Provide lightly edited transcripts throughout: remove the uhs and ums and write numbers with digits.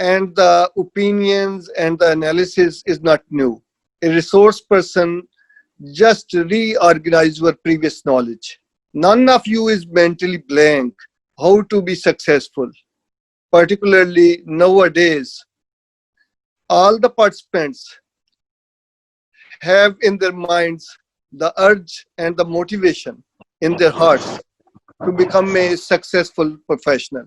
and the opinions and the analysis is not new. A resource person just reorganize your previous knowledge. None of you is mentally blank how to be successful. Particularly nowadays, all the participants have in their minds the urge and the motivation in their hearts to become a successful professional.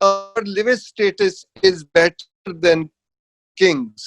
our living status is better than kings.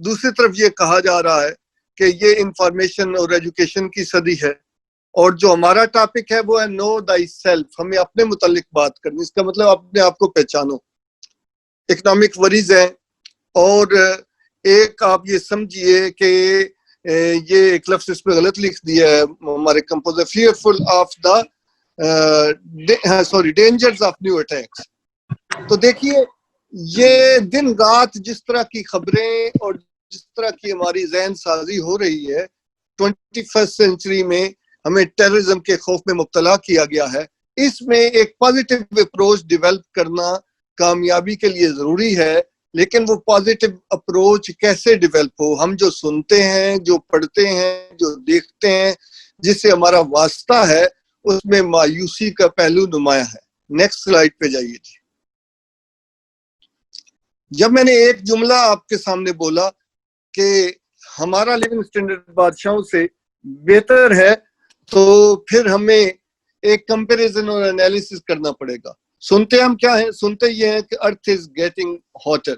دوسری طرف یہ کہا جا رہا ہے کہ یہ information اور ایجوکیشن کی صدی ہے، اور جو ہمارا ٹاپک ہے وہ ہے نو دائی سیلف، ہمیں اپنے متعلق بات کرنی، اس کا مطلب اپنے آپ کو پہچانو۔ اکنامک وریز ہیں، اور ایک آپ یہ سمجھیے کہ یہ ایک لفظ اس پہ غلط لکھ دیا ہے ہمارے composer, fearful of the dangers of new attacks. تو دیکھیے یہ دن رات جس طرح کی خبریں اور جس طرح کی ہماری ذہن سازی ہو رہی ہے 21st سینچری میں، ہمیں ٹیررزم کے خوف میں مبتلا کیا گیا ہے، اس میں ایک پازیٹیو اپروچ ڈیولپ کرنا کامیابی کے لیے ضروری ہے۔ لیکن وہ پازیٹیو اپروچ کیسے ڈیولپ ہو؟ ہم جو سنتے ہیں، جو پڑھتے ہیں، جو دیکھتے ہیں، جس سے ہمارا واسطہ ہے، اس میں مایوسی کا پہلو نمایاں ہے۔ نیکسٹ سلائیڈ پہ جائیے جی۔ جب میں نے ایک جملہ آپ کے سامنے بولا کہ ہمارا لیونگ سٹینڈرڈ بادشاہوں سے بہتر ہے، تو پھر ہمیں ایک کمپیریزن اور انالیسس کرنا پڑے گا۔ سنتے ہم کیا ہیں؟ سنتے یہ ہیں کہ ارتھ از گیٹنگ ہاٹر،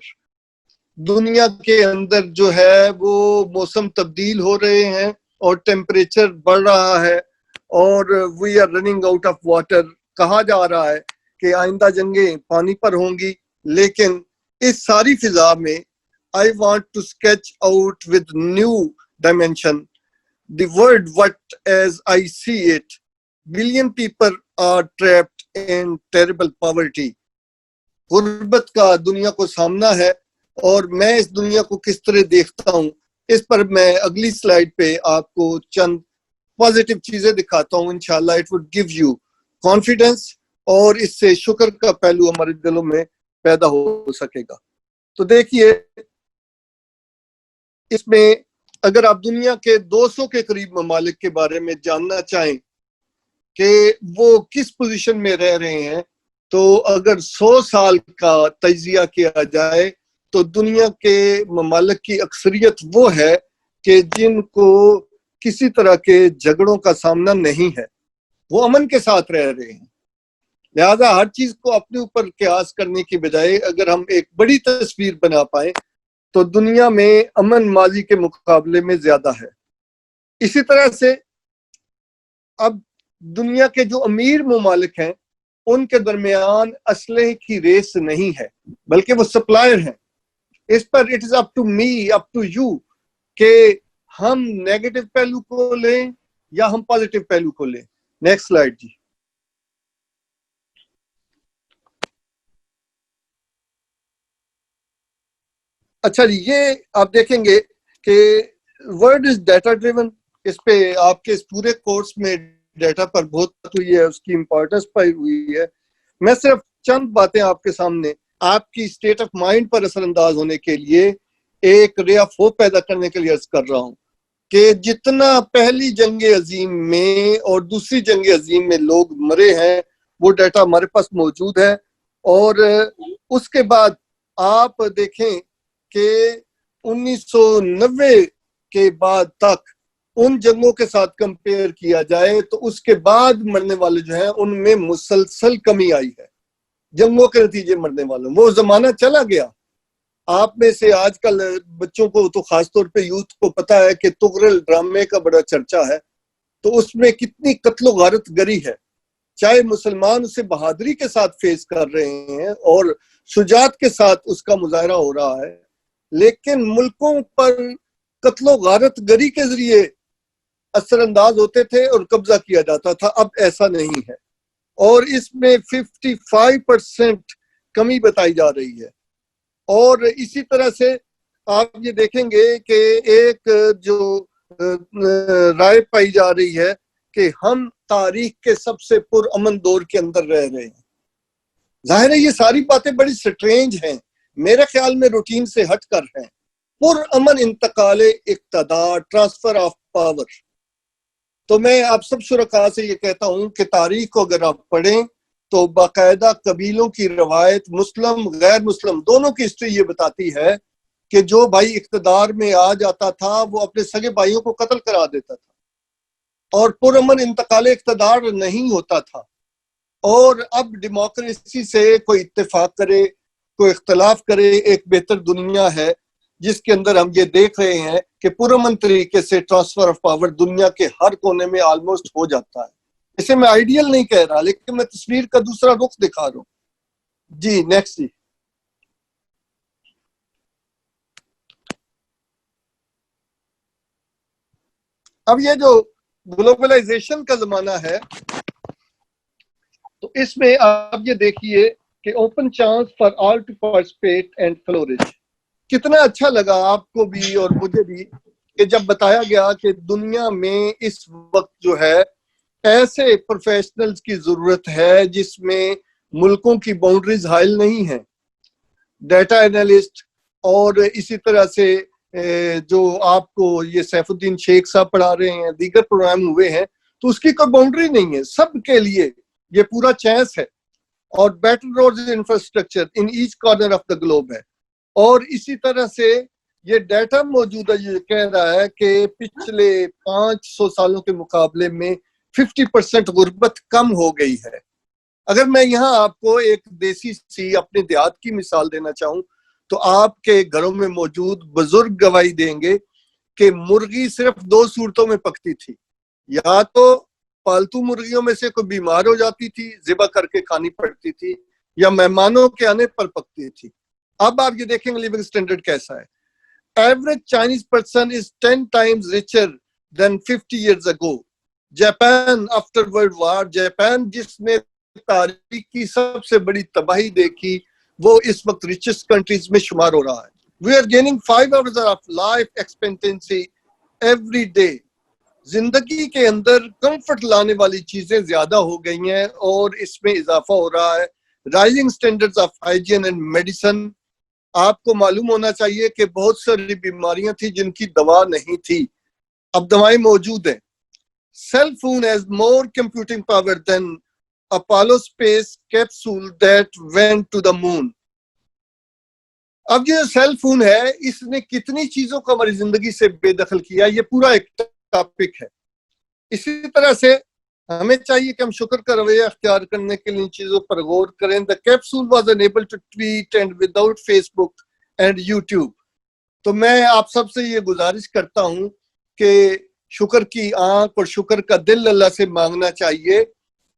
دنیا کے اندر جو ہے وہ موسم تبدیل ہو رہے ہیں اور ٹیمپریچر بڑھ رہا ہے، اور we are running out of water. کہا جا رہا ہے کہ آئندہ جنگیں پانی پر ہوں گی، لیکن اس ساری فضا میں I want to sketch out with new dimension the world what as I see it. Billion people are trapped in terrible poverty. غربت کا دنیا کو سامنا ہے، اور میں اس دنیا کو کس طرح دیکھتا ہوں، اس پر میں اگلی سلائیڈ پہ آپ کو چند پازیٹیو چیزیں دکھاتا ہوں۔ انشاءاللہ it would give you confidence، اور اس سے شکر کا پہلو ہمارے دلوں میں پیدا ہو سکے گا۔ تو دیکھیے اس میں اگر آپ دنیا کے 200 کے قریب ممالک کے بارے میں جاننا چاہیں کہ وہ کس پوزیشن میں رہ رہے ہیں، تو اگر 100 سال کا تجزیہ کیا جائے تو دنیا کے ممالک کی اکثریت وہ ہے کہ جن کو کسی طرح کے جھگڑوں کا سامنا نہیں ہے، وہ امن کے ساتھ رہ رہے ہیں۔ لہذا ہر چیز کو اپنے اوپر قیاس کرنے کی بجائے اگر ہم ایک بڑی تصویر بنا پائیں تو دنیا میں امن ماضی کے مقابلے میں زیادہ ہے۔ اسی طرح سے اب دنیا کے جو امیر ممالک ہیں ان کے درمیان اسلحے کی ریس نہیں ہے، بلکہ وہ سپلائر ہیں۔ اس پر it is up to me, up to you کہ ہم نیگیٹو پہلو کو لیں یا ہم پازیٹیو پہلو کو لیں۔ نیکسٹ سلائیڈ جی۔ اچھا جی، یہ آپ دیکھیں گے کہ ورڈ از ڈیٹا ڈریون، اس پہ آپ کے اس پورے کورس میں ڈیٹا پر بہت بات ہوئی ہے، اس کی امپورٹنس پائی ہوئی ہے۔ میں صرف چند باتیں آپ کے سامنے آپ کی اسٹیٹ آف مائنڈ پر اثر انداز ہونے کے لیے ایک رے آف ہوپ پیدا کرنے کے لیے عرض کر رہا ہوں کہ جتنا پہلی جنگ عظیم میں اور دوسری جنگ عظیم میں لوگ مرے ہیں وہ ڈیٹا ہمارے پاس موجود ہے، اور اس کے بعد آپ دیکھیں کہ 1990 کے بعد تک ان جنگوں کے ساتھ کمپیئر کیا جائے تو اس کے بعد مرنے والے جو ہیں ان میں مسلسل کمی آئی ہے، جنگوں کے نتیجے مرنے والوں۔ وہ زمانہ چلا گیا۔ آپ میں سے آج کل بچوں کو تو خاص طور پہ یوتھ کو پتا ہے کہ تغرل ڈرامے کا بڑا چرچا ہے، تو اس میں کتنی قتل و غارت گری ہے، چاہے مسلمان اسے بہادری کے ساتھ فیس کر رہے ہیں اور شجاعت کے ساتھ اس کا مظاہرہ ہو رہا ہے، لیکن ملکوں پر قتل و غارت گری کے ذریعے اثر انداز ہوتے تھے اور قبضہ کیا جاتا تھا۔ اب ایسا نہیں ہے، اور اس میں 55% کمی بتائی جا رہی ہے۔ اور اسی طرح سے آپ یہ دیکھیں گے کہ ایک جو رائے پائی جا رہی ہے کہ ہم تاریخ کے سب سے پرامن دور کے اندر رہ رہے ہیں۔ ظاہر ہے یہ ساری باتیں بڑی سٹرینج ہیں، میرے خیال میں روٹین سے ہٹ کر ہیں۔ پرامن انتقال اقتدار، ٹرانسفر آف پاور۔ تو میں آپ سب شرکاء سے یہ کہتا ہوں کہ تاریخ کو اگر آپ پڑھیں تو باقاعدہ قبیلوں کی روایت، مسلم غیر مسلم دونوں کی ہسٹری یہ بتاتی ہے کہ جو بھائی اقتدار میں آ جاتا تھا وہ اپنے سگے بھائیوں کو قتل کرا دیتا تھا، اور پرامن انتقال اقتدار نہیں ہوتا تھا۔ اور اب ڈیموکریسی سے کوئی اتفاق کرے، کوئی اختلاف کرے، ایک بہتر دنیا ہے، جس کے اندر ہم یہ دیکھ رہے ہیں کہ پرامن طریقے سے ٹرانسفر آف پاور دنیا کے ہر کونے میں آلموسٹ ہو جاتا ہے. اسے میں آئیڈیل نہیں کہہ رہا، لیکن میں تصویر کا دوسرا رخ دکھا رہا ہوں. جی نیکسٹ جی. اب یہ جو گلوبلائزیشن کا زمانہ ہے تو اس میں آپ یہ دیکھیے کہ open chance for all to participate and flourish. کتنا اچھا لگا آپ کو بھی اور مجھے بھی کہ جب بتایا گیا کہ دنیا میں اس وقت جو ہے ایسے پروفیشنلز کی ضرورت ہے جس میں ملکوں کی باؤنڈریز حائل نہیں ہیں. ڈیٹا انالسٹ اور اسی طرح سے جو آپ کو یہ سیف الدین شیخ صاحب پڑھا رہے ہیں، دیگر پروگرام ہوئے ہیں، تو اس کی کوئی باؤنڈری نہیں ہے. سب کے لیے یہ پورا چانس ہے. اور better roads infrastructure in each corner of the globe ہے. اور اسی طرح سے یہ ڈیٹا موجود ہے، یہ کہہ رہا ہے کہ پچھلے 500 سالوں کے مقابلے میں 50% غربت کم ہو گئی ہے. اگر میں یہاں آپ کو ایک دیسی سی اپنے دیہات کی مثال دینا چاہوں تو آپ کے گھروں میں موجود بزرگ گواہی دیں گے کہ مرغی صرف 2 صورتوں میں پکتی تھی. یا تو پالتو مرغیوں میں سے کوئی بیمار ہو جاتی تھی، ذبح کر کے کھانی پڑتی تھی، یا مہمانوں کے آنے پر پکتی تھی. اب آپ یہ دیکھیں گے لیونگ سٹینڈرڈ کیسا ہے. Average Chinese person is 10 times richer than 50 years ago. Japan after world war, Japan جس نے تاریخ کی سب سے بڑی تباہی دیکھی، وہ اس وقت ریچسٹ کنٹریز میں شمار ہو رہا ہے. We are gaining 5 hours of life expectancy every day. زندگی کے اندر کمفرٹ لانے والی چیزیں زیادہ ہو گئی ہیں اور اس میں اضافہ ہو رہا ہے. Rising standards of hygiene and medicine. آپ کو معلوم ہونا چاہیے کہ بہت ساری بیماریاں تھیں جن کی دوا نہیں تھی، اب دوائیں موجود ہیں. Cell phone has more computing power than Apollo space capsule that went to the moon. اب یہ سیل فون ہے، اس نے کتنی چیزوں کو ہماری زندگی سے بے دخل کیا، یہ پورا ایک ٹاپک ہے. اسی طرح سے ہمیں چاہیے کہ ہم شکر کا رویہ اختیار کرنے کے لیے ان چیزوں پر غور کریں. The capsule was unable to tweet and without Facebook and YouTube. تو میں آپ سب سے یہ گزارش کرتا ہوں کہ شکر کی آنکھ اور شکر کا دل اللہ سے مانگنا چاہیے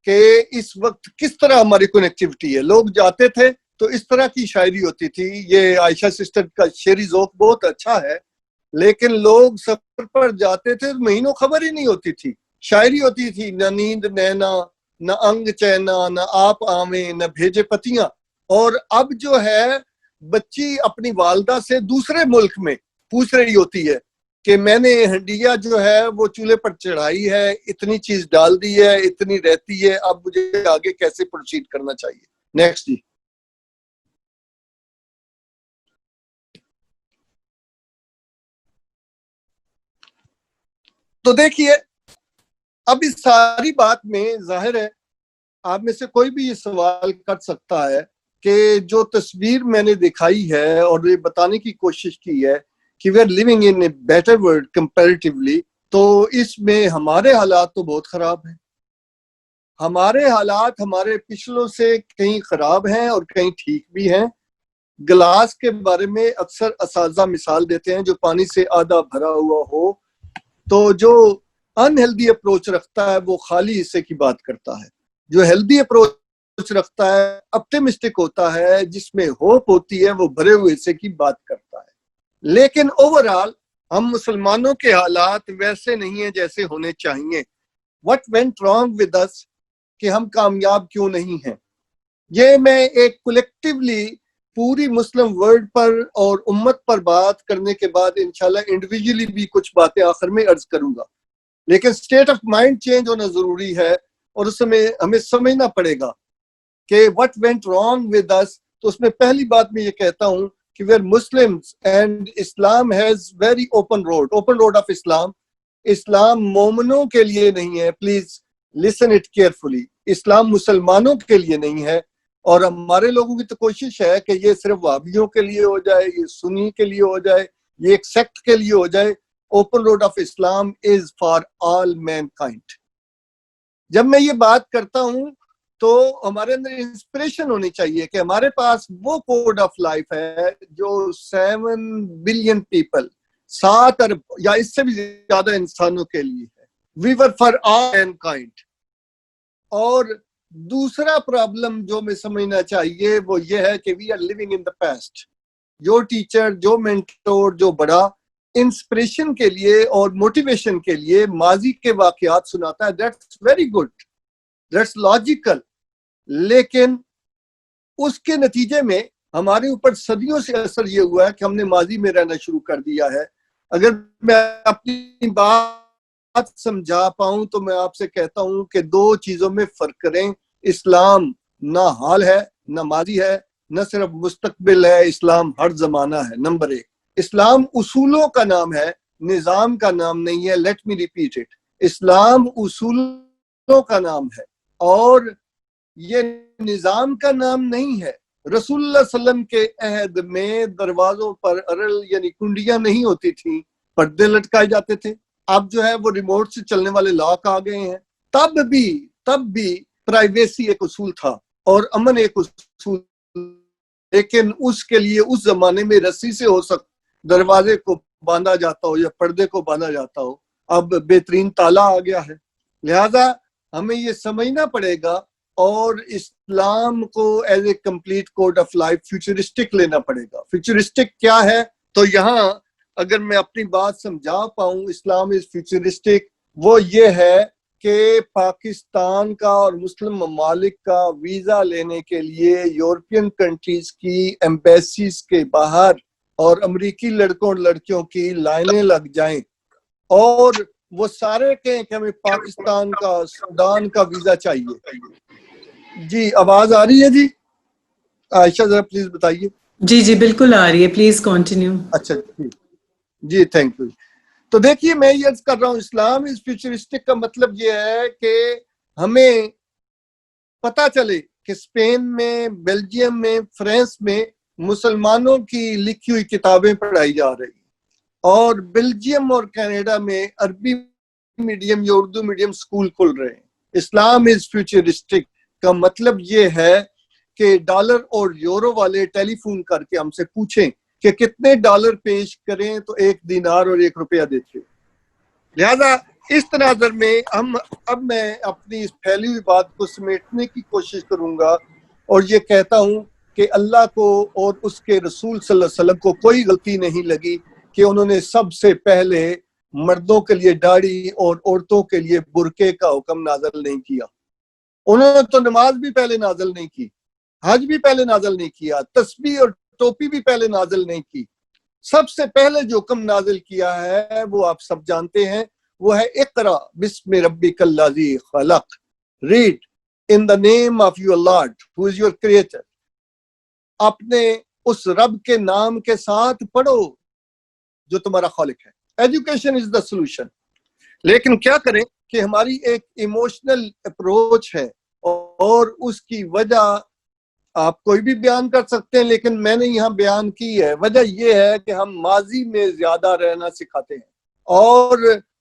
کہ اس وقت کس طرح ہماری کنیکٹیوٹی ہے. لوگ جاتے تھے تو اس طرح کی شاعری ہوتی تھی. یہ عائشہ سسٹر کا شعری ذوق بہت اچھا ہے، لیکن لوگ سفر پر جاتے تھے مہینوں خبر ہی نہیں ہوتی تھی. شاعری ہوتی تھی، نہ نیند نینا، نہ انگ چینا، نہ آپ آویں، نہ بھیجے پتیاں. اور اب جو ہے بچی اپنی والدہ سے دوسرے ملک میں پوچھ رہی ہوتی ہے کہ میں نے ہنڈیا جو ہے وہ چولہے پر چڑھائی ہے، اتنی چیز ڈال دی ہے، اتنی رہتی ہے، اب مجھے آگے کیسے پروسیڈ کرنا چاہیے. نیکسٹ جی. تو دیکھیے اب اس ساری بات میں ظاہر ہے آپ میں سے کوئی بھی یہ سوال کر سکتا ہے کہ جو تصویر میں نے دکھائی ہے اور یہ بتانے کی کوشش کی ہے کہ we are living in a better world comparatively, تو اس میں ہمارے حالات تو بہت خراب ہیں. ہمارے حالات ہمارے پچھلوں سے کہیں خراب ہیں اور کہیں ٹھیک بھی ہیں. گلاس کے بارے میں اکثر اساتذہ مثال دیتے ہیں، جو پانی سے آدھا بھرا ہوا ہو تو جو انہیلدی اپروچ رکھتا ہے وہ خالی حصے کی بات کرتا ہے. جو ہیلدی اپروچ رکھتا ہے اپٹیمسٹک ہوتا ہے، جس میں ہوپ ہوتی ہے، وہ بھرے ہوئے حصے کی بات کرتا ہے. لیکن اوورآل ہم مسلمانوں کے حالات ویسے نہیں ہیں جیسے ہونے چاہیے. What went wrong with us کہ ہم کامیاب کیوں نہیں ہیں؟ یہ میں ایک کولیکٹیولی پوری مسلم ورلڈ پر اور امت پر بات کرنے کے بعد انشاءاللہ انڈیویجولی بھی کچھ باتیں آخر میں عرض کروں گا. لیکن اسٹیٹ آف مائنڈ چینج ہونا ضروری ہے اور اس میں ہمیں سمجھنا پڑے گا کہ what went wrong with us. تو اس میں پہلی بات میں یہ کہتا ہوں کہ we are Muslims and Islam has very open road of Islam. اسلام مومنوں کے لیے نہیں ہے. Please listen it carefully. اسلام مسلمانوں کے لیے نہیں ہے. اور ہمارے لوگوں کی تو کوشش ہے کہ یہ صرف وہابیوں کے لیے ہو جائے، یہ سنی کے لیے ہو جائے، یہ ایک سیکٹ کے لیے ہو جائے. Open road of Islam is for all mankind. جب میں یہ بات کرتا ہوں تو ہمارے اندر انسپریشن ہونی چاہیے کہ ہمارے پاس وہ کوڈ آف لائف ہے جو 7 بلین پیپل 7 ارب یا اس سے بھی زیادہ انسانوں کے لیے ہے. وی ور فار آل مینکائنڈ. اور دوسرا پرابلم جو میں سمجھنا چاہیے وہ یہ ہے کہ we are living in the past. جو ٹیچر، جو مینٹور، جو بڑا انسپریشن کے لیے اور موٹیویشن کے لیے ماضی کے واقعات سناتا ہے، that's very good, that's logical. لیکن اس کے نتیجے میں ہمارے اوپر صدیوں سے اثر یہ ہوا ہے کہ ہم نے ماضی میں رہنا شروع کر دیا ہے. اگر میں اپنی بات سمجھا پاؤں تو میں آپ سے کہتا ہوں کہ 2 چیزوں میں فرق کریں. اسلام نہ حال ہے نہ ماضی ہے، نہ صرف مستقبل ہے، اسلام ہر زمانہ ہے. نمبر 1، اسلام اصولوں کا نام ہے، نظام کا نام نہیں ہے. لیٹ می ریپیٹ اٹ، اسلام اصولوں کا نام ہے اور یہ نظام کا نام نہیں ہے. رسول اللہ صلی اللہ علیہ وسلم کے عہد میں دروازوں پر ارل یعنی کنڈیاں نہیں ہوتی تھیں، پردے لٹکائے جاتے تھے. اب جو ہے وہ ریموٹ سے چلنے والے لاک آ گئے ہیں. تب بھی پرائیویسی ایک اصول تھا اور امن ایک اصول، لیکن اس کے لیے اس زمانے میں رسی سے ہو سکتا دروازے کو باندھا جاتا ہو یا پردے کو باندھا جاتا ہو. اب بہترین تالا آ گیا ہے. لہذا ہمیں یہ سمجھنا پڑے گا اور اسلام کو as a complete code of life futuristic لینا پڑے گا. فیوچرسٹک کیا ہے؟ تو یہاں اگر میں اپنی بات سمجھا پاؤں اسلام از فیوچرسٹک، وہ یہ ہے کہ پاکستان کا اور مسلم ممالک کا ویزا لینے کے لیے یورپین کنٹریز کی ایمبیسیز کے باہر اور امریکی لڑکوں اور لڑکیوں کی لائنیں لگ جائیں اور وہ سارے کہیں کہ ہمیں پاکستان کا، سودان کا ویزا چاہیے. جی آواز آ رہی ہے جی؟ عائشہ ذرا پلیز بتائیے. جی بالکل آ رہی ہے، پلیز کنٹینیو. اچھا جی تھینک یو. تو دیکھیے میں یہ عرض کر رہا ہوں اسلام از فیوچرسٹک کا مطلب یہ ہے کہ ہمیں پتا چلے کہ اسپین میں، بیلجیم میں، فرانس میں مسلمانوں کی لکھی ہوئی کتابیں پڑھائی جا رہی اور بیلجیم اور کینیڈا میں عربی میڈیم یا اردو میڈیم سکول کھل رہے ہیں. اسلام از فیوچرسٹک کا مطلب یہ ہے کہ ڈالر اور یورو والے ٹیلی فون کر کے ہم سے پوچھیں کہ کتنے ڈالر پیش کریں تو 1 دینار اور 1 روپیہ دیتے. لہذا اس تناظر میں اب میں اپنی اس پھیلی ہوئی بات کو سمیٹنے کی کوشش کروں گا اور یہ کہتا ہوں کہ اللہ کو اور اس کے رسول صلی اللہ علیہ وسلم کو کوئی غلطی نہیں لگی کہ انہوں نے سب سے پہلے مردوں کے لیے داڑھی اور عورتوں کے لیے برقعے کا حکم نازل نہیں کیا. انہوں نے تو نماز بھی پہلے نازل نہیں کی، حج بھی پہلے نازل نہیں کیا، تسبیح اور ٹوپی بھی پہلے نازل نہیں کی. سب سے پہلے جو حکم نازل کیا ہے وہ آپ سب جانتے ہیں، وہ ہے اقرا بسم ربک الذی خلق، read in the name of your lord who is your creator. اپنے اس رب کے نام کے ساتھ پڑھو جو تمہارا خالق ہے. Education is the solution. لیکن کیا کریں کہ ہماری ایک ایموشنل اپروچ ہے اور اس کی وجہ آپ کوئی بھی بیان کر سکتے ہیں لیکن میں نے یہاں بیان کی ہے. وجہ یہ ہے کہ ہم ماضی میں زیادہ رہنا سکھاتے ہیں اور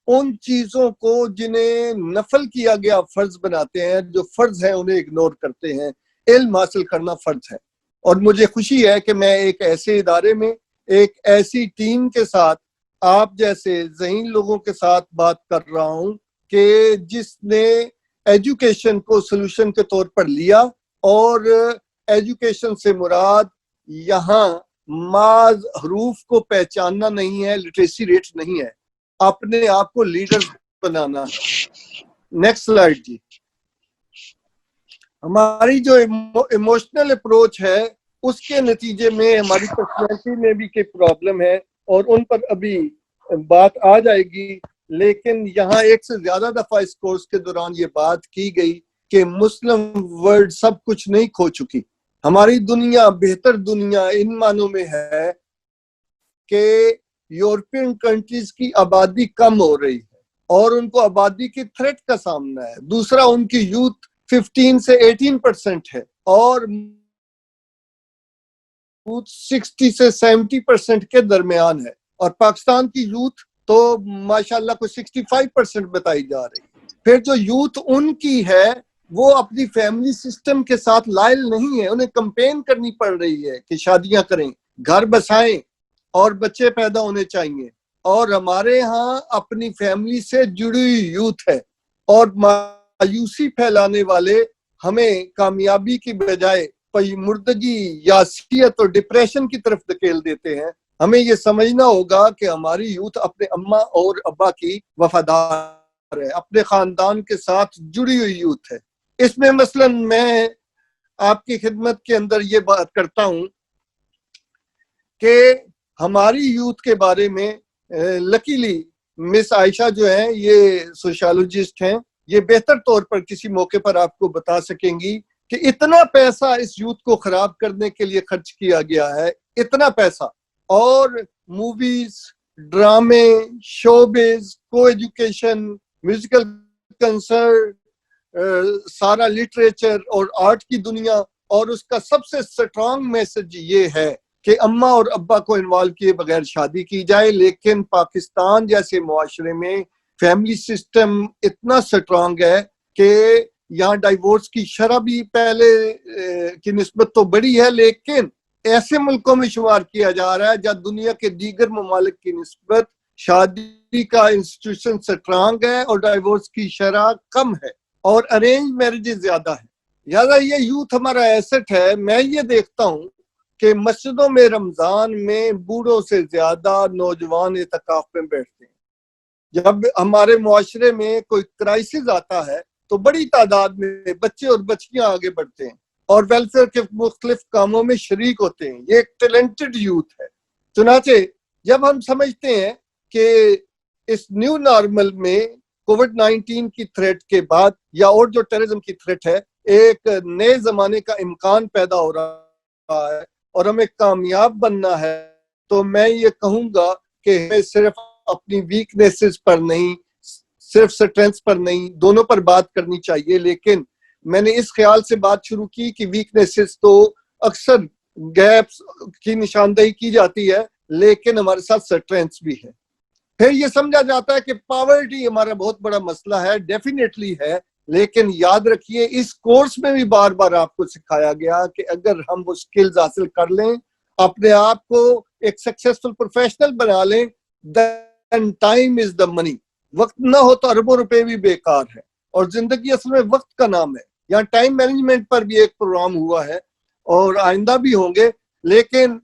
ان چیزوں کو جنہیں نفل کیا گیا فرض بناتے ہیں، جو فرض ہیں انہیں اگنور کرتے ہیں. علم حاصل کرنا فرض ہے اور مجھے خوشی ہے کہ میں ایک ایسے ادارے میں ایک ایسی ٹیم کے ساتھ آپ جیسے ذہین لوگوں کے ساتھ بات کر رہا ہوں کہ جس نے ایجوکیشن کو سلوشن کے طور پر لیا اور ایجوکیشن سے مراد یہاں ماز حروف کو پہچاننا نہیں ہے، لٹریسی ریٹ نہیں ہے، اپنے آپ کو لیڈر بنانا ہے. نیکسٹ سلائیڈ جی. ہماری جو ایموشنل اپروچ ہے اس کے نتیجے میں ہماری پرسنالٹی میں بھی کوئی پرابلم ہے اور ان پر ابھی بات آ جائے گی. لیکن یہاں ایک سے زیادہ دفعہ اس کورس کے دوران یہ بات کی گئی کہ مسلم ورلڈ سب کچھ نہیں کھو چکی. ہماری دنیا بہتر دنیا ان معنوں میں ہے کہ یورپین کنٹریز کی آبادی کم ہو رہی ہے اور ان کو آبادی کی تھریٹ کا سامنا ہے. دوسرا ان کی یوتھ 15 سے 18% ہے اور 60 سے 70% کے درمیان ہے اور پاکستان کی یوتھ تو ماشاءاللہ کو 65% بتائی جا رہی ہے. پھر جو یوتھ ان کی ہے وہ اپنی فیملی سسٹم کے ساتھ لائل نہیں ہے. انہیں کمپین کرنی پڑ رہی ہے کہ شادیاں کریں, گھر بسائیں اور بچے پیدا ہونے چاہیے. اور ہمارے ہاں اپنی فیملی سے جڑی ہوئی یوتھ ہے, اور مایوسی پھیلانے والے ہمیں کامیابی کی بجائے مردگی, یاسیت اور ڈپریشن کی طرف دھکیل دیتے ہیں. ہمیں یہ سمجھنا ہوگا کہ ہماری یوتھ اپنے اماں اور ابا کی وفادار ہے, اپنے خاندان کے ساتھ جڑی ہوئی یوتھ ہے. اس میں مثلا میں آپ کی خدمت کے اندر یہ بات کرتا ہوں کہ ہماری یوتھ کے بارے میں لکیلی مس عائشہ جو ہیں, یہ سوشالوجسٹ ہیں, یہ بہتر طور پر کسی موقع پر آپ کو بتا سکیں گی کہ اتنا پیسہ اس یوتھ کو خراب کرنے کے لیے خرچ کیا گیا ہے, اتنا پیسہ. اور موویز, ڈرامے, شوبز, کو ایجوکیشن, میوزیکل کنسرٹ, سارا لٹریچر اور آرٹ کی دنیا, اور اس کا سب سے سٹرانگ میسج یہ ہے کہ اماں اور ابا کو انوالو کیے بغیر شادی کی جائے. لیکن پاکستان جیسے معاشرے میں فیملی سسٹم اتنا سٹرانگ ہے کہ یہاں ڈائیورس کی شرح بھی پہلے کی نسبت تو بڑی ہے, لیکن ایسے ملکوں میں شمار کیا جا رہا ہے جہاں دنیا کے دیگر ممالک کی نسبت شادی کا انسٹیٹیوشن سٹرانگ ہے اور ڈائیورس کی شرح کم ہے, اور ارینج میرجز زیادہ ہے. لہٰذا یہ یوتھ ہمارا ایسٹ ہے. میں یہ دیکھتا ہوں کہ مسجدوں میں رمضان میں بوڑھوں سے زیادہ نوجوان اعتکاف میں بیٹھتے ہیں. جب ہمارے معاشرے میں کوئی کرائسس آتا ہے تو بڑی تعداد میں بچے اور بچیاں آگے بڑھتے ہیں اور ویلفیئر کے مختلف کاموں میں شریک ہوتے ہیں. یہ ایک ٹیلنٹڈ یوتھ ہے. چنانچہ جب ہم سمجھتے ہیں کہ اس نیو نارمل میں کووڈ-19 کی تھریٹ کے بعد یا اور جو ٹیررزم کی تھریٹ ہے, ایک نئے زمانے کا امکان پیدا ہو رہا ہے اور ہمیں کامیاب بننا ہے, تو میں یہ کہوں گا کہ ہمیں صرف اپنی ویکنیسز پر نہیں, صرف سٹرینتھس پر نہیں, دونوں پر بات کرنی چاہیے. لیکن میں نے اس خیال سے بات شروع کی کہ ویکنیسز تو اکثر گیپس کی نشاندہی کی جاتی ہے, لیکن ہمارے ساتھ سٹرینتھس بھی ہے. پھر یہ سمجھا جاتا ہے کہ پاورٹی ہمارا بہت بڑا مسئلہ ہے. ڈیفینیٹلی ہے, لیکن یاد رکھیے اس کورس میں بھی بار بار آپ کو سکھایا گیا کہ اگر ہم وہ سکلز حاصل کر لیں, اپنے آپ کو ایک سکسیسفل پروفیشنل بنا لیں, then time is the money. وقت نہ ہو تو اربوں روپے بھی بیکار ہے, اور زندگی اصل میں وقت کا نام ہے. یہاں ٹائم مینجمنٹ پر بھی ایک پروگرام ہوا ہے اور آئندہ بھی ہوں گے, لیکن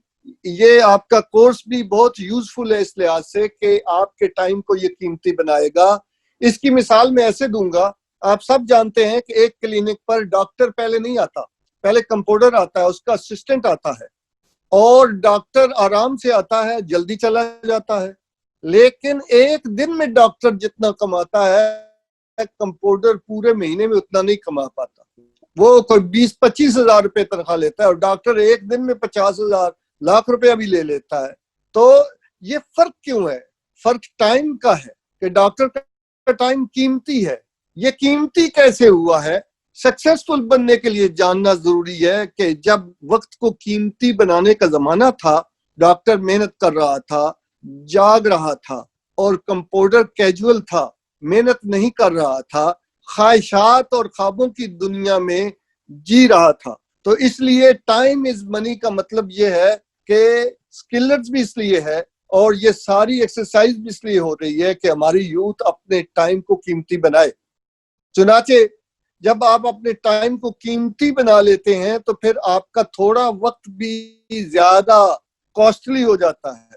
یہ آپ کا کورس بھی بہت یوزفل ہے اس لحاظ سے کہ آپ کے ٹائم کو یہ قیمتی بنائے گا. اس کی مثال میں ایسے دوں گا, آپ سب جانتے ہیں کہ ایک کلینک پر ڈاکٹر پہلے نہیں آتا, پہلے کمپاؤنڈر آتا ہے, اس کا اسسٹنٹ آتا ہے, اور ڈاکٹر آرام سے آتا ہے, جلدی چلا جاتا ہے. لیکن ایک دن میں ڈاکٹر جتنا کماتا ہے کمپاؤنڈر پورے مہینے میں اتنا نہیں کما پاتا. وہ کوئی 20-25 ہزار روپے تنخواہ لیتا ہے اور ڈاکٹر ایک دن میں 50,000 لاکھ روپیہ بھی لے لیتا ہے. تو یہ فرق کیوں ہے؟ فرق ٹائم کا ہے کہ ڈاکٹر کا ٹائم قیمتی ہے. یہ قیمتی کیسے ہوا ہے؟ سکسیسفل بننے کے لیے جاننا ضروری ہے کہ جب وقت کو قیمتی بنانے کا زمانہ تھا, ڈاکٹر محنت کر رہا تھا, جاگ رہا تھا, اور کمپاؤنڈر کیجول تھا, محنت نہیں کر رہا تھا, خواہشات اور خوابوں کی دنیا میں جی رہا تھا. تو اس لیے ٹائم از منی کا مطلب یہ ہے کہ سکلرز بھی اس لیے ہے, اور یہ ساری ایکسرسائز بھی اس لیے ہو رہی ہے کہ ہماری یوتھ اپنے ٹائم کو قیمتی بنائے. چنانچہ جب آپ اپنے ٹائم کو قیمتی بنا لیتے ہیں تو پھر آپ کا تھوڑا وقت بھی زیادہ کاسٹلی ہو جاتا ہے.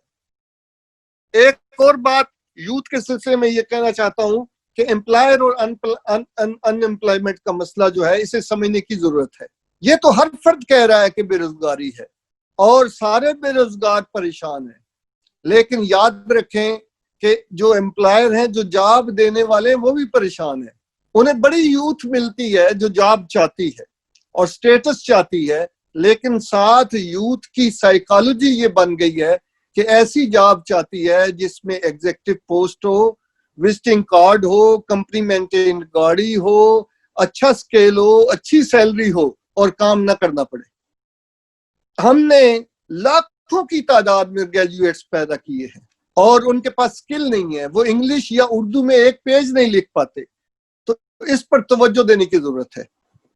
ایک اور بات یوتھ کے سلسلے میں یہ کہنا چاہتا ہوں کہ امپلائر اور ان امپلائمنٹ کا مسئلہ جو ہے اسے سمجھنے کی ضرورت ہے. یہ تو ہر فرد کہہ رہا ہے کہ بے روزگاری ہے اور سارے بے روزگار پریشان ہیں, لیکن یاد رکھیں کہ جو امپلائر ہیں, جو جاب دینے والے ہیں, وہ بھی پریشان ہیں. انہیں بڑی یوتھ ملتی ہے جو جاب چاہتی ہے اور سٹیٹس چاہتی ہے, لیکن ساتھ یوتھ کی سائیکالوجی یہ بن گئی ہے کہ ایسی جاب چاہتی ہے جس میں ایگزیکٹو پوسٹ ہو, وزٹنگ کارڈ ہو, کمپنی مینٹین گاڑی ہو, اچھا سکیل ہو, اچھی سیلری ہو اور کام نہ کرنا پڑے. ہم نے لاکھوں کی تعداد میں گریجویٹس پیدا کیے ہیں اور ان کے پاس سکل نہیں ہے, وہ انگلش یا اردو میں ایک پیج نہیں لکھ پاتے. تو اس پر توجہ دینے کی ضرورت ہے.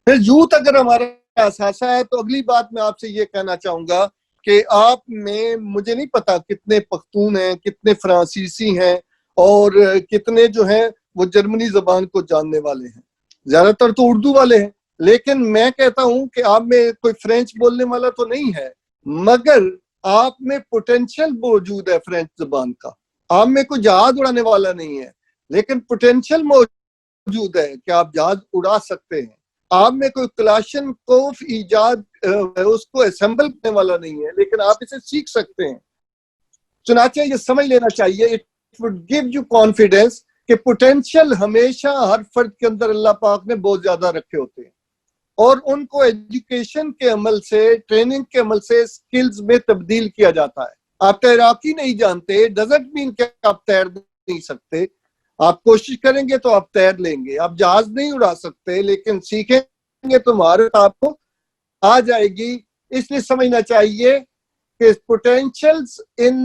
پھر یوتھ اگر ہمارا اثاثہ ہے تو اگلی بات میں آپ سے یہ کہنا چاہوں گا کہ آپ میں مجھے نہیں پتا کتنے پختون ہیں، کتنے فرانسیسی ہیں، اور کتنے جو ہیں وہ جرمنی زبان کو جاننے والے ہیں، زیادہ تر تو اردو والے ہیں، لیکن میں کہتا ہوں کہ آپ میں کوئی فرینچ بولنے والا تو نہیں ہے، مگر آپ میں پوٹینشل موجود ہے فرینچ زبان کا. آپ میں کوئی جہاز اڑانے والا نہیں ہے، لیکن پوٹینشل موجود ہے کہ آپ جہاز اڑا سکتے ہیں. آپ میں کوئی کلاشن کوف ایجاد اس کو اسمبل کرنے والا نہیں ہے، لیکن آپ اسے سیکھ سکتے ہیں. چنانچہ یہ سمجھ لینا چاہیے it would give you confidence کہ پوٹینشل ہمیشہ ہر فرد کے اندر اللہ پاک نے بہت زیادہ رکھے ہوتے ہیں، اور ان کو ایجوکیشن کے عمل سے، ٹریننگ کے عمل سے سکلز میں تبدیل کیا جاتا ہے. آپ تیراکی نہیں جانتے ڈزنٹ مین کہ آپ تیر نہیں سکتے. آپ کوشش کریں گے تو آپ تیر لیں گے. آپ جہاز نہیں اڑا سکتے لیکن سیکھیں گے تو مہارت آپ کو آ جائے گی. اس لیے سمجھنا چاہیے کہ potentials in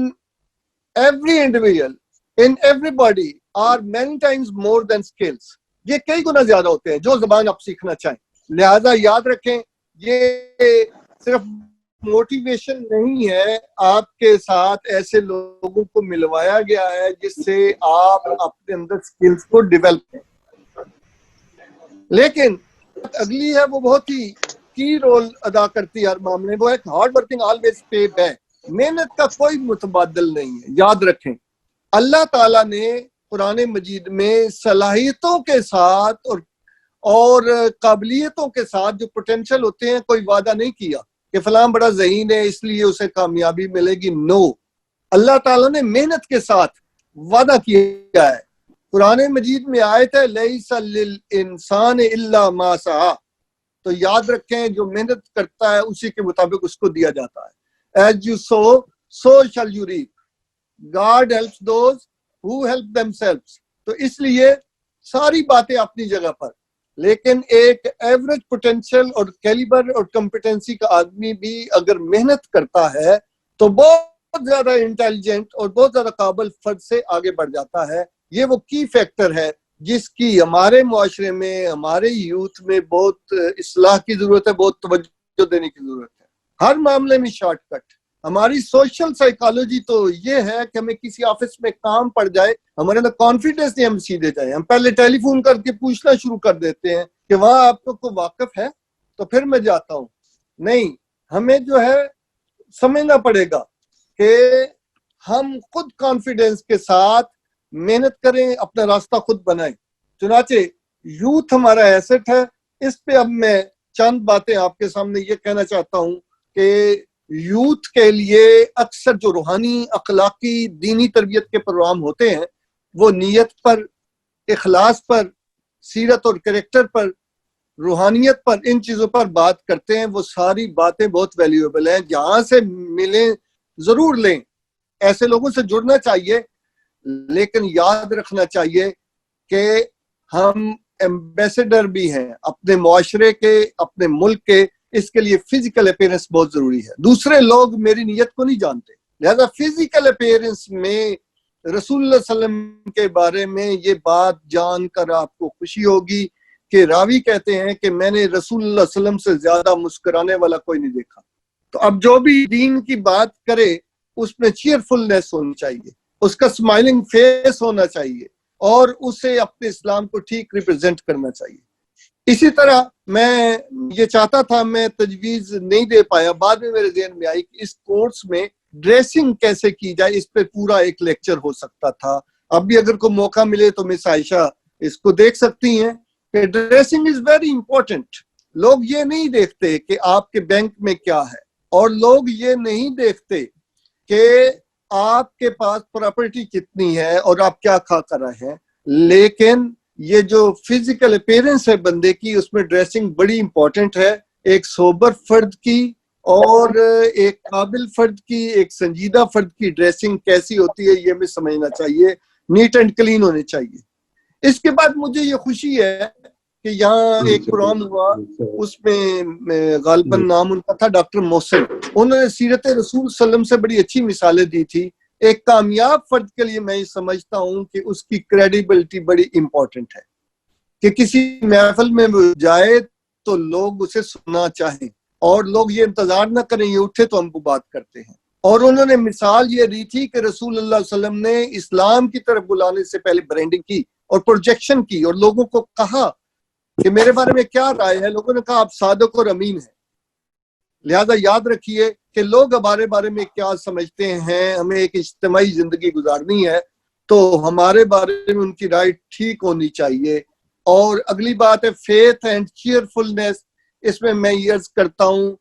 every individual, in everybody are many times more than skills. یہ کئی گنا زیادہ ہوتے ہیں جو زبان آپ سیکھنا چاہیں. لہذا یاد رکھیں یہ صرف موٹیویشن نہیں ہے، آپ کے ساتھ ایسے لوگوں کو ملوایا گیا ہے جس سے آپ اپنے اندر سکلز کو ڈیولپ کریں. لیکن اگلی ہے وہ بہت ہی کی رول ادا کرتی ہے ہر معاملے، وہ ایک hard working always pay back. محنت کا کوئی متبادل نہیں ہے. یاد رکھیں اللہ تعالیٰ نے قرآن مجید میں صلاحیتوں کے ساتھ اور قابلیتوں کے ساتھ جو پوٹینشل ہوتے ہیں کوئی وعدہ نہیں کیا کہ فلاں بڑا ذہین ہے اس لیے اسے کامیابی ملے گی. نو، اللہ تعالیٰ نے محنت کے ساتھ وعدہ کیا ہے. قرآن مجید میں آیت ہے لیس للانسان الا ما سعی. تو یاد رکھیں جو محنت کرتا ہے اسی کے مطابق اس کو دیا جاتا ہے. As you sow, so shall you reap. God helps those who help themselves. تو اس لیے ساری باتیں اپنی جگہ پر، لیکن ایک ایوریج پوٹینشل اور کیلیبر اور کمپیٹنسی کا آدمی بھی اگر محنت کرتا ہے تو بہت زیادہ انٹیلیجنٹ اور بہت زیادہ قابل فرد سے آگے بڑھ جاتا ہے. یہ وہ کی فیکٹر ہے جس کی ہمارے معاشرے میں، ہمارے یوتھ میں بہت اصلاح کی ضرورت ہے، بہت توجہ دینے کی ضرورت ہے. ہر معاملے میں شارٹ کٹ. ہماری سوشل سائیکالوجی تو یہ ہے کہ ہمیں کسی آفس میں کام پڑ جائے، ہمارے اندر کانفیڈنس نہیں، ہم سیدھے جائیں، ہم پہلے ٹیلی فون کر کے پوچھنا شروع کر دیتے ہیں کہ وہاں آپ کو کوئی واقف ہے تو پھر میں جاتا ہوں. نہیں، ہمیں جو ہے سمجھنا پڑے گا کہ ہم خود کانفیڈنس کے ساتھ محنت کریں، اپنا راستہ خود بنائیں. چنانچہ یوتھ ہمارا ایسٹ ہے. اس پہ اب میں چند باتیں آپ کے سامنے یہ کہنا چاہتا ہوں کہ یوتھ کے لیے اکثر جو روحانی، اخلاقی، دینی تربیت کے پروگرام ہوتے ہیں وہ نیت پر، اخلاص پر، سیرت اور کریکٹر پر، روحانیت پر، ان چیزوں پر بات کرتے ہیں. وہ ساری باتیں بہت ویلیویبل ہیں. جہاں سے ملیں ضرور لیں، ایسے لوگوں سے جڑنا چاہیے، لیکن یاد رکھنا چاہیے کہ ہم ایمبیسڈر بھی ہیں اپنے معاشرے کے، اپنے ملک کے. اس کے لیے فزیکل اپیئرنس بہت ضروری ہے. دوسرے لوگ میری نیت کو نہیں جانتے، لہذا فزیکل اپیئرنس میں رسول اللہ صلی اللہ علیہ وسلم کے بارے میں یہ بات جان کر آپ کو خوشی ہوگی کہ راوی کہتے ہیں کہ میں نے رسول اللہ صلی اللہ علیہ وسلم سے زیادہ مسکرانے والا کوئی نہیں دیکھا. تو اب جو بھی دین کی بات کرے اس میں چیئرفلنس ہونی چاہیے، اس کا اسمائلنگ فیس ہونا چاہیے، اور اسے اپنے اسلام کو ٹھیک ریپرزینٹ کرنا چاہیے. اسی طرح میں یہ چاہتا تھا، میں تجویز نہیں دے پایا، بعد میں میرے ذہن میں آئی کہ اس کورس میں ڈریسنگ کیسے کی جائے، اس پہ پورا ایک لیکچر ہو سکتا تھا. اب بھی اگر کوئی موقع ملے تو مس عائشہ اس کو دیکھ سکتی ہیں کہ ڈریسنگ از ویری امپورٹنٹ. لوگ یہ نہیں دیکھتے کہ آپ کے بینک میں کیا ہے، اور لوگ یہ نہیں دیکھتے کہ آپ کے پاس پراپرٹی کتنی ہے اور آپ کیا کھا کر رہے ہیں. لیکن یہ جو فزیکل اپیرنس ہے بندے کی، اس میں ڈریسنگ بڑی امپورٹنٹ ہے. ایک سوبر فرد کی اور ایک قابل فرد کی، ایک سنجیدہ فرد کی ڈریسنگ کیسی ہوتی ہے یہ ہمیں سمجھنا چاہیے. نیٹ اینڈ کلین ہونے چاہیے. اس کے بعد مجھے یہ خوشی ہے کہ یہاں ایک پروگرام ہوا، اس میں غالباً نام ان کا تھا ڈاکٹر محسن. انہوں نے سیرت رسول صلی اللہ علیہ وسلم سے بڑی اچھی مثالیں دی تھی. ایک کامیاب فرد کے لیے میں یہ سمجھتا ہوں کہ اس کی کریڈیبلٹی بڑی امپورٹنٹ ہے، کہ کسی محفل میں وہ جائے تو لوگ اسے سننا چاہیں اور لوگ یہ انتظار نہ کریں یہ اٹھے تو ہم وہ بات کرتے ہیں. اور انہوں نے مثال یہ دی تھی کہ رسول اللہ صلی اللہ علیہ وسلم نے اسلام کی طرف بلانے سے پہلے برانڈنگ کی اور پروجیکشن کی اور لوگوں کو کہا کہ میرے بارے میں کیا رائے ہے. لوگوں نے کہا آپ صادق اور امین ہیں. لہذا یاد رکھیے کہ لوگ ہمارے بارے میں کیا سمجھتے ہیں. ہمیں ایک اجتماعی زندگی گزارنی ہے تو ہمارے بارے میں ان کی رائے ٹھیک ہونی چاہیے. اور اگلی بات ہے فیتھ اینڈ چیئرفلنس. اس میں یہ عرض کرتا ہوں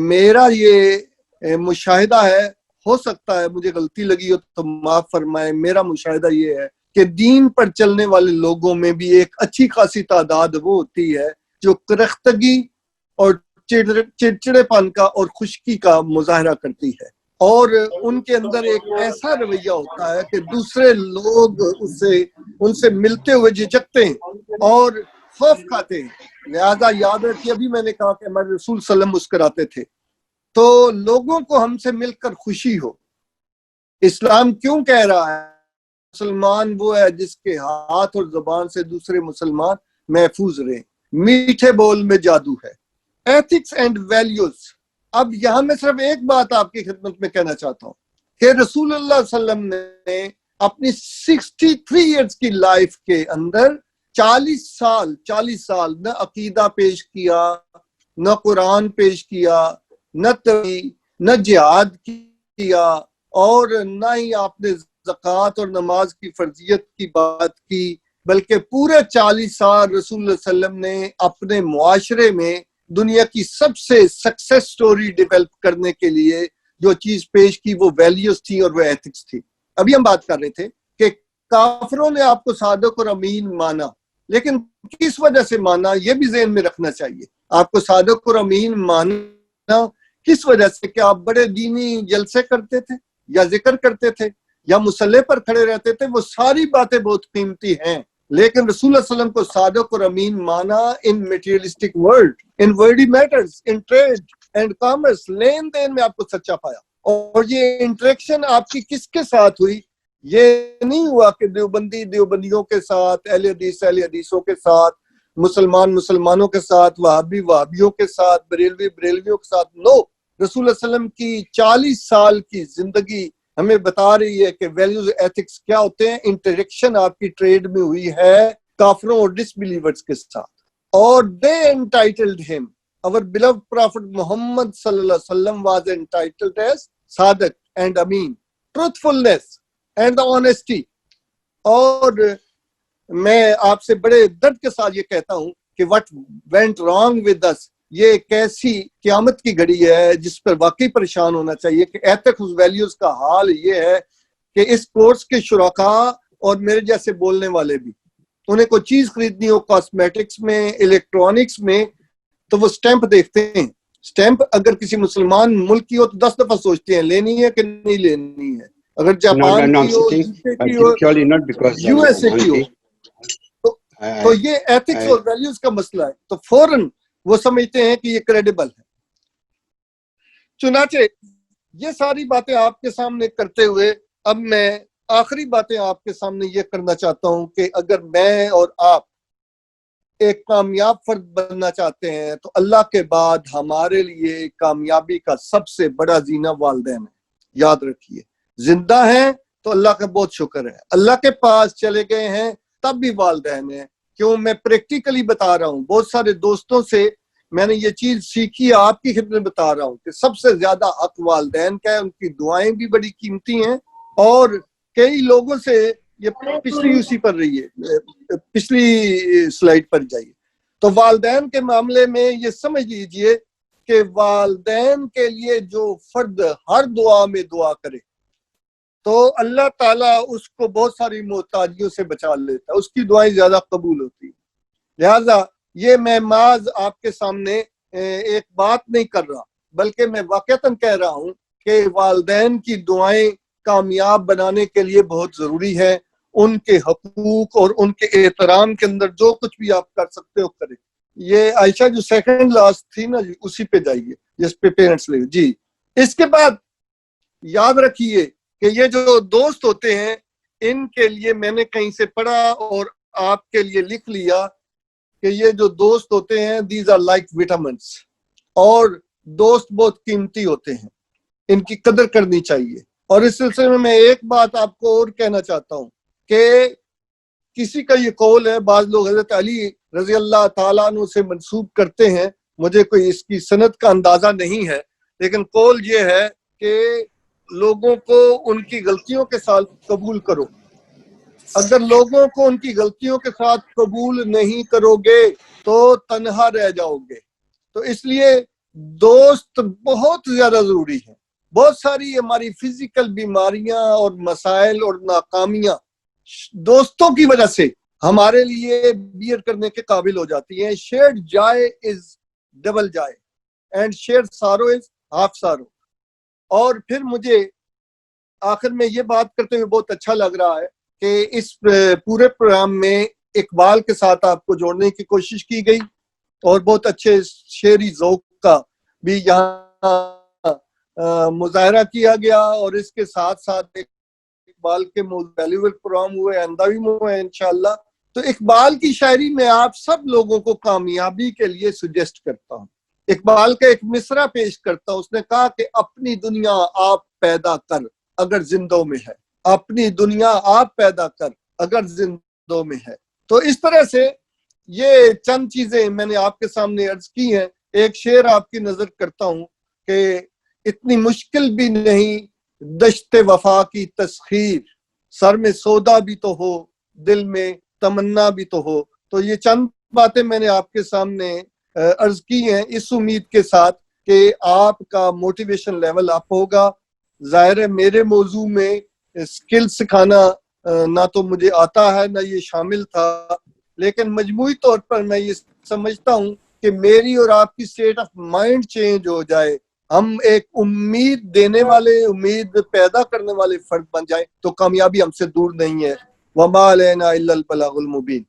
میرا یہ مشاہدہ ہے, ہو سکتا ہے مجھے غلطی لگی ہو تو معاف فرمائیں. میرا مشاہدہ یہ ہے کہ دین پر چلنے والے لوگوں میں بھی ایک اچھی خاصی تعداد وہ ہوتی ہے جو کرختگی اور چڑچڑے پن کا اور خشکی کا مظاہرہ کرتی ہے, اور ان کے اندر ایک ایسا رویہ ہوتا ہے کہ دوسرے لوگ ان سے ملتے ہوئے جھجکتے ہیں اور خوف کھاتے ہیں. لہذا یاد رکھیے ابھی میں نے کہا کہ ہمارے رسول صلی اللہ علیہ وسلم مسکراتے تھے, تو لوگوں کو ہم سے مل کر خوشی ہو. اسلام کیوں کہہ رہا ہے مسلمان وہ ہے جس کے ہاتھ اور زبان سے دوسرے مسلمان محفوظ رہیں. میٹھے بول میں جادو ہے. Ethics and values. اب یہاں میں صرف ایک بات آپ کی خدمت میں کہنا چاہتا ہوں کہ رسول اللہ صلی اللہ علیہ وسلم نے اپنی 63 ایئرز کی لائف کے اندر 40 سال نہ عقیدہ پیش کیا, نہ قرآن پیش کیا, نہ جہاد کیا, اور نہ ہی آپ نے زکوٰۃ اور نماز کی فرضیت کی بات کی, بلکہ پورے 40 سال رسول اللہ صلی اللہ علیہ وسلم نے اپنے معاشرے میں دنیا کی سب سے سکسیس سٹوری ڈیولپ کرنے کے لیے جو چیز پیش کی وہ ویلیوز تھی اور وہ ایتھکس تھی. ابھی ہم بات کر رہے تھے کہ کافروں نے آپ کو صادق اور امین مانا, لیکن کس وجہ سے مانا یہ بھی ذہن میں رکھنا چاہیے. آپ کو صادق اور امین مانا کس وجہ سے کہ آپ بڑے دینی جلسے کرتے تھے یا ذکر کرتے تھے یا مصلی پر کھڑے رہتے تھے. وہ ساری باتیں بہت قیمتی ہیں, لیکن رسول اللہ صلی اللہ علیہ وسلم کو صادق اور امین مانا in materialistic world, in worldly matters, in trade and commerce, لین دین میں آپ کو سچا پایا. اور یہ انٹریکشن آپ کی کس کے ساتھ ہوئی؟ یہ نہیں ہوا کہ دیوبندیوں کے ساتھ, اہل حدیثوں کے ساتھ, مسلمانوں کے ساتھ, وہابیوں کے ساتھ, بریلویوں کے ساتھ. نو, رسول اللہ علیہ وسلم کی 40 سال کی زندگی ہمیں بتا رہی ہے کہ ویلیوز ایتھکس کیا ہوتے ہیں. انٹریکشن آپ کی ٹریڈ میں ہوئی ہے کافروں اور ڈس بلیورز کے ساتھ, اور they entitled him, our beloved prophet Muhammad sallallahu alaihi wasallam was entitled as Sadiq and Amin, truthfulness and the honesty. اور میں آپ سے بڑے درد کے ساتھ یہ کہتا ہوں کہ what went wrong with us, یہ ایک ایسی قیامت کی گھڑی ہے جس پر واقعی پریشان ہونا چاہیے کہ ایتھکس ویلیوز کا حال یہ ہے کہ اس کورس کے شرکاء اور میرے جیسے بولنے والے بھی, انہیں کوئی چیز خریدنی ہو کاسمیٹکس میں, الیکٹرانکس میں, تو وہ سٹیمپ دیکھتے ہیں. سٹیمپ اگر کسی مسلمان ملک کی ہو تو 10 دفعہ سوچتے ہیں لینی ہے کہ نہیں لینی ہے. اگر جاپان کی ہو, یو ایس اے کی ہو, تو یہ ایتھکس اور ویلیوز کا مسئلہ ہے. تو فوراً وہ سمجھتے ہیں کہ یہ کریڈیبل ہے. چنانچہ یہ ساری باتیں آپ کے سامنے کرتے ہوئے اب میں آخری باتیں آپ کے سامنے یہ کرنا چاہتا ہوں کہ اگر میں اور آپ ایک کامیاب فرد بننا چاہتے ہیں تو اللہ کے بعد ہمارے لیے کامیابی کا سب سے بڑا زینہ والدین ہے. یاد رکھیے, زندہ ہیں تو اللہ کا بہت شکر ہے, اللہ کے پاس چلے گئے ہیں تب بھی والدین ہیں. کیوں؟ میں پریکٹیکلی بتا رہا ہوں, بہت سارے دوستوں سے میں نے یہ چیز سیکھی, آپ کی خدمت میں بتا رہا ہوں کہ سب سے زیادہ حق والدین کا ہے. ان کی دعائیں بھی بڑی قیمتی ہیں, اور کئی لوگوں سے یہ پچھلی اسی پر رہی ہے, پچھلی سلائیڈ پر جائیے. تو والدین کے معاملے میں یہ سمجھ لیجئے کہ والدین کے لیے جو فرد ہر دعا میں دعا کرے تو اللہ تعالیٰ اس کو بہت ساری محتاجیوں سے بچا لیتا ہے, اس کی دعائیں زیادہ قبول ہوتی ہیں. لہٰذا یہ میں محض آپ کے سامنے ایک بات نہیں کر رہا, بلکہ میں واقعتاً کہہ رہا ہوں کہ والدین کی دعائیں کامیاب بنانے کے لیے بہت ضروری ہے. ان کے حقوق اور ان کے احترام کے اندر جو کچھ بھی آپ کر سکتے ہو کریں. یہ عائشہ جو سیکنڈ لاسٹ تھی نا جی, اسی پہ جائیے جس پہ پیرنٹس لے جی. اس کے بعد یاد رکھیے کہ یہ جو دوست ہوتے ہیں ان کے لیے میں نے کہیں سے پڑھا اور آپ کے لیے لکھ لیا کہ یہ جو دوست ہوتے ہیں دیز آر لائک وٹامنس، اور دوست بہت قیمتی ہوتے ہیں، ان کی قدر کرنی چاہیے۔ اور اس سلسلے میں ایک بات آپ کو اور کہنا چاہتا ہوں کہ کسی کا یہ قول ہے، بعض لوگ حضرت علی رضی اللہ تعالیٰ عنہ سے منسوب کرتے ہیں، مجھے کوئی اس کی سند کا اندازہ نہیں ہے، لیکن قول یہ ہے کہ لوگوں کو ان کی غلطیوں کے ساتھ قبول کرو۔ اگر لوگوں کو ان کی غلطیوں کے ساتھ قبول نہیں کرو گے تو تنہا رہ جاؤ گے۔ تو اس لیے دوست بہت زیادہ ضروری ہے۔ بہت ساری ہماری فزیکل بیماریاں اور مسائل اور ناکامیاں دوستوں کی وجہ سے ہمارے لیے بیئر کرنے کے قابل ہو جاتی ہیں۔ شیئرڈ جائے از ڈبل جائے اینڈ شیئرڈ سارو از ہاف سارو۔ اور پھر مجھے آخر میں یہ بات کرتے ہوئے بہت اچھا لگ رہا ہے کہ اس پورے پروگرام میں اقبال کے ساتھ آپ کو جوڑنے کی کوشش کی گئی، اور بہت اچھے شعری ذوق کا بھی یہاں مظاہرہ کیا گیا، اور اس کے ساتھ ساتھ اقبال کے ویلیوبل پروگرام ہوئے، آئندہ بھی ہوئے انشاءاللہ۔ تو اقبال کی شاعری میں آپ سب لوگوں کو کامیابی کے لیے سجیسٹ کرتا ہوں۔ اقبال کا ایک مصرع پیش کرتا ہوں، اس نے کہا کہ اپنی دنیا آپ پیدا کر اگر زندوں میں ہے، اپنی دنیا آپ پیدا کر اگر زندوں میں ہے۔ تو اس طرح سے یہ چند چیزیں میں نے آپ کے سامنے عرض کی ہیں۔ ایک شعر آپ کی نظر کرتا ہوں کہ اتنی مشکل بھی نہیں دشت وفا کی تسخیر، سر میں سودا بھی تو ہو دل میں تمنا بھی تو ہو۔ تو یہ چند باتیں میں نے آپ کے سامنے عرض کی ہیں، اس امید کے ساتھ کہ آپ کا موٹیویشن لیول اپ ہوگا۔ ظاہر ہے میرے موضوع میں اسکل سکھانا نہ تو مجھے آتا ہے نہ یہ شامل تھا، لیکن مجموعی طور پر میں یہ سمجھتا ہوں کہ میری اور آپ کی سٹیٹ آف مائنڈ چینج ہو جائے، ہم ایک امید دینے والے، امید پیدا کرنے والے فرد بن جائیں، تو کامیابی ہم سے دور نہیں ہے۔ وما علینا الا البلاغ المبین۔